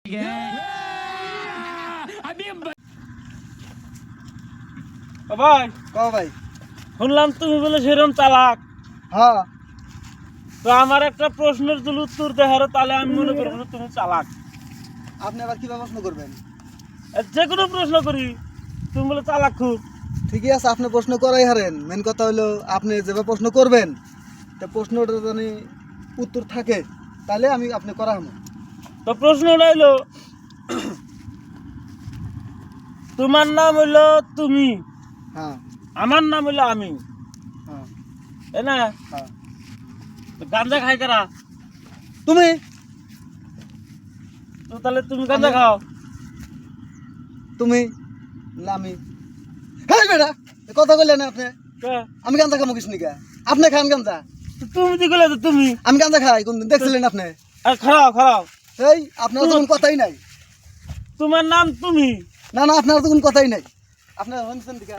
ভাই ভাই শুনলাম তুমি বলে সেরকম চালাক। হ্যাঁ, তো আমার একটা প্রশ্নের যদি উত্তর দেখার তাহলে আমি মনে করবো যে তুমি চালাক। আপনি আবার কিভাবে প্রশ্ন করবেন? যে কোনো প্রশ্ন করি তুমি বলে চালাক খুব। ঠিকই আছে, আপনি প্রশ্ন করাই হারেন। মেন কথা হলো আপনি যেভাবে প্রশ্ন করবেন তা প্রশ্নটা জানি উত্তর থাকে তাহলে আমি আপনি করা হবো। তো প্রশ্ন হইলো তোমার নাম হইলো তুমি, হ্যাঁ আমার নাম হইলো আমি, হ্যাঁ তাই না? হ্যাঁ। তো গাঁজা খাই কারা? তুমি তো তাহলে তুমি গাঁজা খাও? তুমি না আমি? হ্যাঁ বেটা, কথা বললেন না আপনি। কে? আমি গাঁজা খাবো কিছু নিকা? আপনি খান গাঁজা? তো তুমি তো গেলে তো তুমি। আমি গাঁজা খাই কোনদিন দেখছিলেন আপনি? আর খারাও খারাও, এই আপনার তো কোনো কথাই নাই। তোমার নাম তুমি। না না, আপনার তো কোনো কথাই নাই। আপনার হনছেন দিকা